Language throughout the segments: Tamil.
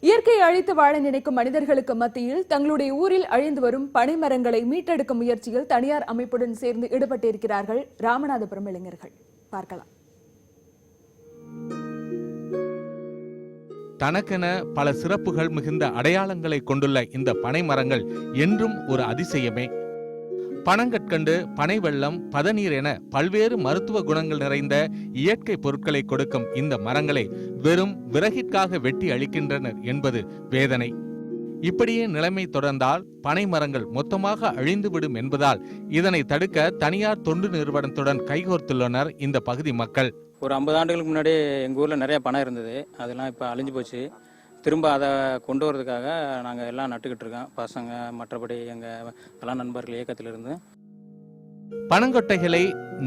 இயற்கையை அழித்து வாழ நினைக்கும் மனிதர்களுக்கு மத்தியில் தங்களுடைய ஊரில் அழிந்து வரும் பனைமரங்களை மீட்டெடுக்கும் முயற்சியில் தனியார் அமைப்புடன் சேர்ந்து ஈடுபட்டிருக்கிறார்கள் ராமநாதபுரம் இளைஞர்கள். பார்க்கலாம். தனக்கென பல சிறப்புகள் மிகுந்த அடையாளங்களை கொண்டுள்ள இந்த பனை மரங்கள் என்றும் ஒரு அதிசயமே. பனங்கற்கண்டு, பனை வெள்ளம், பதநீர் என பல்வேறு மருத்துவ குணங்கள் நிறைந்த இயற்கை பொருட்களை கொடுக்கும் இந்த மரங்களை வெறும் விறகிற்காக வெட்டி அழிக்கின்றனர் என்பது வேதனை. இப்படியே நிலைமை தொடர்ந்தால் பனை மரங்கள் மொத்தமாக அழிந்துவிடும் என்பதால் இதனை தடுக்க தனியார் தொண்டு நிறுவனத்துடன் கைகோர்த்துள்ளனர் இந்த பகுதி மக்கள். ஒரு 50 ஆண்டுகளுக்கு முன்னாடி எங்கள் ஊரில் நிறைய பனை இருந்தது. அதெல்லாம் இப்போ அழிஞ்சு போச்சு. திரும்ப அதை கொண்டு வரதுக்காக நாங்கள் எல்லாம் நட்டுக்கிட்டு இருக்கோம். பசங்க, மற்றபடி எங்கள் எல்லா நண்பர்கள் இயக்கத்திலிருந்து பனங்கொட்டைகளை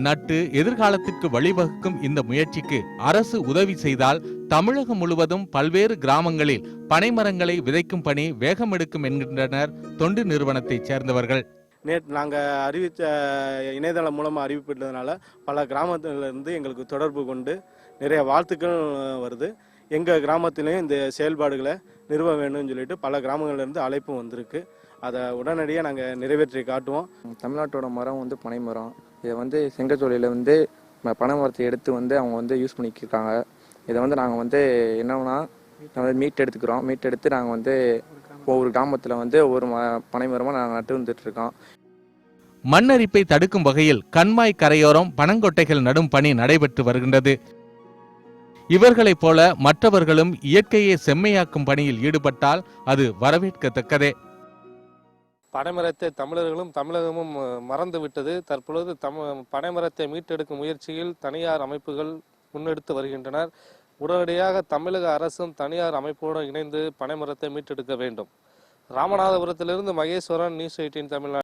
நட்டு எதிர்காலத்திற்கு வழிவகுக்கும் இந்த முயற்சிக்கு அரசு உதவி செய்தால் தமிழகம் முழுவதும் பல்வேறு கிராமங்களில் பனைமரங்களை விதைக்கும் பணி வேகம் எடுக்கும் என்கின்றனர் தொண்டு நிறுவனத்தைச் சேர்ந்தவர்கள். நேற்று நாங்கள் அறிவித்த இணையதளம் மூலமாக அறிவிப்பட்டதுனால பல கிராமத்திலிருந்து எங்களுக்கு தொடர்பு கொண்டு நிறைய வாழ்த்துக்கள் வருது. எங்கள் கிராமத்திலையும் இந்த செயல்பாடுகளை நிறுவ வேணும்னு சொல்லிட்டு பல கிராமங்கள்லேருந்து அழைப்பும் வந்திருக்கு. அதை உடனடியாக நாங்கள் நிறைவேற்றி காட்டுவோம். தமிழ்நாட்டோட மரம் வந்து பனை மரம். இதை வந்து செங்கச்சோலையில் வந்து பனை மரத்தை எடுத்து வந்து அவங்க வந்து யூஸ் பண்ணிக்கிருக்காங்க. இதை வந்து நாங்கள் வந்து என்னன்னா மீட் எடுத்துக்கிறோம். மீட் எடுத்து நாங்கள் வந்து ஒவ்வொரு கிராமத்தில் வந்து ஒவ்வொரு பனை மரமாக நாங்கள் நட்டு வந்துட்டு இருக்கோம். மண்ணரிப்பை தடுக்கும் வகையில் கண்மாய் கரையோரம் பனங்கொட்டைகள் நடும் பணி நடைபெற்று வருகின்றது. இவர்களைப் போல மற்றவர்களும் இயற்கையை செம்மையாக்கும் பணியில் ஈடுபட்டால் அது வரவேற்கத்தக்கதே. பனைமரத்தை தமிழர்களும் தமிழகமும் மறந்து விட்டது. தற்பொழுது பனைமரத்தை மீட்டெடுக்கும் முயற்சியில் தனியார் அமைப்புகள் முன்னெடுத்து வருகின்றனர். உடனடியாக தமிழக அரசும் தனியார் அமைப்போடு இணைந்து பனைமரத்தை மீட்டெடுக்க வேண்டும். ராமநாதபுரத்திலிருந்து மகேஸ்வரன், நியூஸ் 18 தமிழ்நாடு.